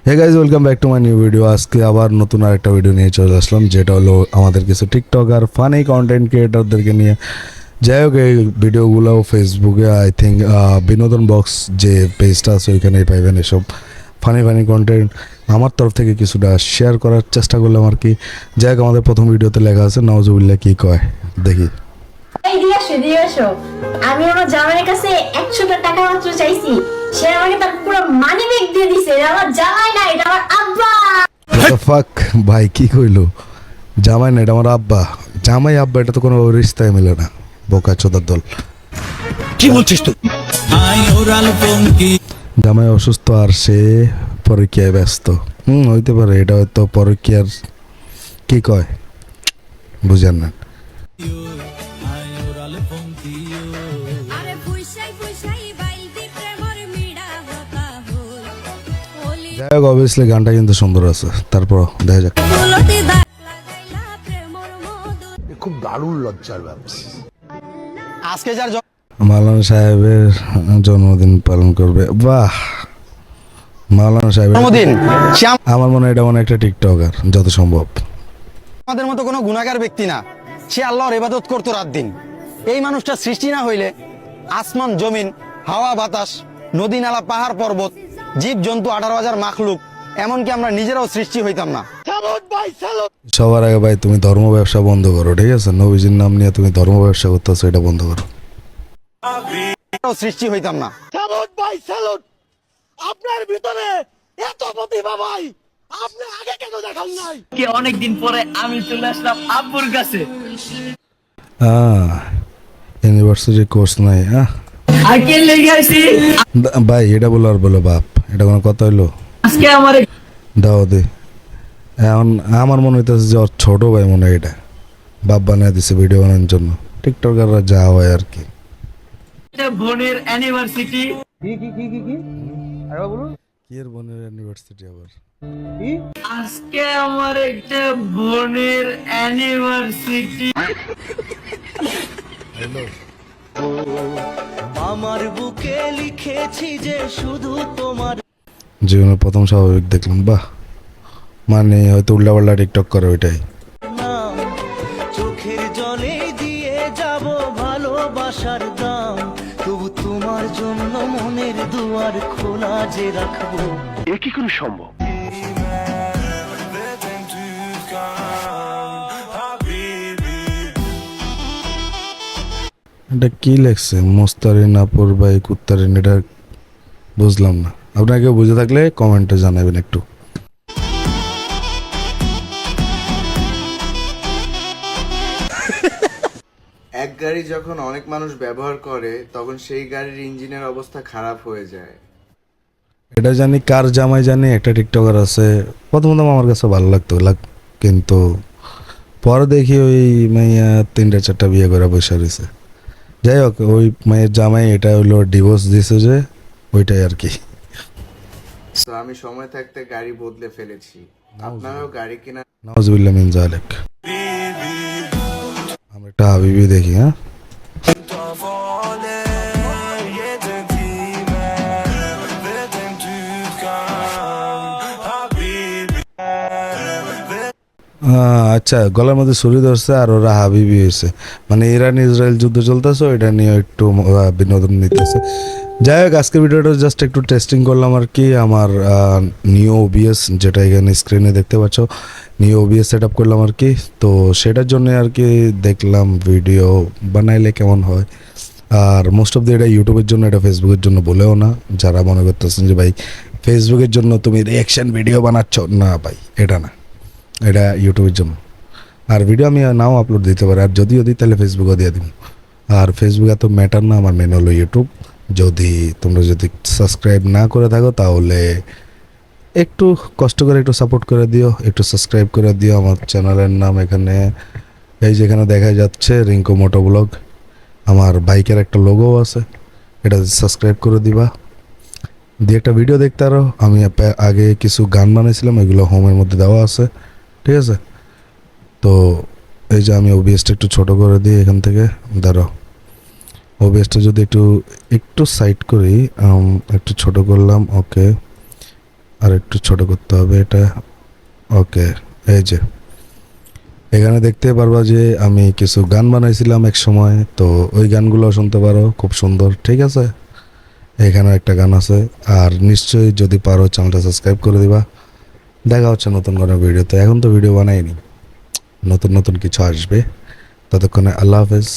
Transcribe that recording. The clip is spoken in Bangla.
Hey guys, welcome back to my new video. আজকে আবার নতুন আরেকটা ভিডিও নিয়ে চলে আসলাম, যেটা হলো আমাদের কিছু টিকটক আর ফানি কন্টেন্ট ক্রিয়েটরদেরকে নিয়ে। যাই হোক, এই ভিডিওগুলো ফেসবুকে আই থিঙ্ক বিনোদন বক্স যে পেজটা আছে ওইখানেই পাইবেন এসব ফানি ফানি কন্টেন্ট। আমার তরফ থেকে কিছুটা শেয়ার করার চেষ্টা করলাম আর কি। যাই হোক, আমাদের প্রথম ভিডিওতে লেখা আছে নাউজুবিল্লাহ কি কয় দেখি। আমি আমার জামাইয়ের কাছে 100 টাকা মাত্র চাইছি, সে আমাকে তার পুরো মানি ব্যাগ দিয়ে দিছে। এটা আমার জামাই না, এটা আমার আব্বা। ফাক ভাই, কি কইলো? জামাই না, এটা আমার আব্বা। জামাই আব্বা এটা তো কোনো রিস্তায় মিলে না, বোকা চোদার দল। কি বলছিস তুই? জামাই অসুস্থ আর সে পরীক্ষায় ব্যস্ত। হইতে পারে, এটা হয়তো পরীক্ষার কি কয় বুঝেন না। যাই হোক, অবভিয়াসলি গানটা কিন্তু সুন্দর আছে। তারপর দেখা যাক। খুব দারুণ লজ্জার ব্যাপার। আজকে যার মাওলানা সাহেবের জন্মদিন পালন করবে। বাহ, মাওলানা সাহেবের জন্মদিন, সে আমার মনে হয় এটা মনে একটা টিকটকার যত সম্ভব। আমাদের মতো কোনো গুনাহগার ব্যক্তি না। সে আল্লাহর ইবাদত করতো রাত দিন। এই মানুষটা সৃষ্টি না হইলে আসমান জমিন, হাওয়া বাতাস, নদী নালা, পাহাড় পর্বত, জীব জন্তু, 18,000 মাখলুক, এমনকি আমরা নিজেরাও সৃষ্টি হইতাম না। সবার আগে ভাই, তুমি ধর্ম ব্যবসা বন্ধ করো, ঠিক আছে? নবীজির নাম নিয়ে তুমি ধর্ম ব্যবসা করতেছো, এটা বন্ধ করো। সৃষ্টি হইতাম না। আপনার ভিতরে এত প্রতিভা ভাই, আপনি আগে কেন দেখান নাই? অনেকদিন পরে আমি চলে আসলাম আব্বুর কাছে। ইউনিভার্সিটি কোর্স নাই। আগে লেগে আসি ভাই, এটা বলো আর বলো বাপ, এটা কোনো কথা হইলো? আজকে আমার দাও দে। এখন আমার মনে হইতেছে যে ওর ছোট ভাই মনে হয় এটা বাপ বানিয়ে দিছে ভিডিও বানানোর জন্য। টিকটকাররা যা হয় আর কি। একটা বোনের অ্যানিভার্সিটি। কি এর বোনের ইউনিভার্সিটি আবার? আজকে আমার একটা বোনের অ্যানিভার্সিটি। আমার বুকে লিখেছি যে শুধু তোমার জীবনের প্রথম স্বাভাবিক দেখলাম। বাহ, মানে হয়তো উল্টাপাল্টা টিকটক করে ওইটাই। নাম, চোখের জলে দিয়ে যাব ভালোবাসার দাম, তবু তোমার জন্য মনের দুয়ার খোলা যে রাখবো। এ কি করে সম্ভব? এটা কি লেখছে? মোস্তারিন আপুর ভাই কুত্তারিন, এটা বুঝলাম না। আপনাকে বুঝে থাকলে কমেন্টে জানাবেন একটু। এক গাড়ি যখন অনেক মানুষ ব্যবহার করে তখন সেই গাড়ির ইঞ্জিনের অবস্থা খারাপ হয়ে যায়। এটা জানি কার জামাই জানি, একটা টিকটকার আছে। প্রথমত আমার কাছে ভালো লাগতো, কিন্তু পরে দেখি ওই মাইয়া 3-4টা বিয়ে করে বসে রয়েছে। যাই হোক, ওই মায়ের জামাই এটা হইলো ডিভোর্স দিছে যে, ওইটাই আর কি। তো আমি সময় থাকতে গাড়ি বদলে ফেলেছি। আপনারাও গাড়ি কিনা। নাউজুবিল্লাহ মিন যালিক। আমরা একটা হাবিবি দেখি। আচ্ছা, গলার মধ্যে ছুরি ধরছে আর ওরা হাবিবি হয়েছে, মানে ইরান ইসরায়েল যুদ্ধ চলতেছে, ওইটা নিয়ে একটু বিনোদন নিতেছে। যাই হোক, আজকের ভিডিওটা জাস্ট একটু টেস্টিং করলাম আর কি। আমার নিউ ওবিএস, যেটা এখানে স্ক্রিনে দেখতে পাচ্ছ, নিউ ওবিএস সেট আপ করলাম আর কি। তো সেটার জন্য আর কি দেখলাম ভিডিও বানাইলে কেমন হয়। আর মোস্ট অফ দি এটা ইউটিউবের জন্য, এটা ফেসবুকের জন্য বলেও না। যারা মনে করতেছেন যে ভাই ফেসবুকের জন্য তুমি রিয়াকশন ভিডিও বানাচ্ছ, না ভাই, এটা না, এটা ইউটিউবের জন্য। আর ভিডিও আমি নাও আপলোড দিতে পারি, আর যদিও দিই তাহলে ফেসবুকেও দিয়ে দিব। আর ফেসবুক এত ম্যাটার না, আমার মেন হলো ইউটিউব। তোমরা যদি সাবস্ক্রাইব না করে থাকো তাহলে একটু কষ্ট করে একটু সাপোর্ট করে দিও, একটু সাবস্ক্রাইব করে দিও। আমার চ্যানেলের নাম এখানে, এই যেখানে দেখা যাচ্ছে রিঙ্কু মোটো ব্লগ। আমার বাইকের একটা লোগো আছে, এটা সাবস্ক্রাইব করে দিবা, দিয়ে একটা ভিডিও দেখতে আরো। আমি আগে কিছু গান বানিয়েছিলাম, এগুলো হোমের মধ্যে দেওয়া আছে, ঠিক আছে? তো এই যে আমি ওবিএসটা একটু ছোট করে দিই এখান থেকে, দাঁড়াও। ওবিএসটা যদি একটু সাইড করি, একটু ছোট করলাম, ওকে। আর একটু ছোট করতে হবে এটা। ওকে, এই যে এখানে দেখতে পারবা যে আমি কিছু গান বানাইছিলাম এক সময়, তো ওই গানগুলো শুনতে পারো, খুব সুন্দর। ঠিক আছে, এখানে একটা গান আছে। আর নিশ্চয়ই যদি পারো চ্যানেলটা সাবস্ক্রাইব করে দিবা। দেখা হচ্ছে নতুন কোনো ভিডিওতে। এখন তো ভিডিও বানাইনি, নতুন নতুন কিছু আসবে। ততক্ষণে আল্লাহ হাফেজ।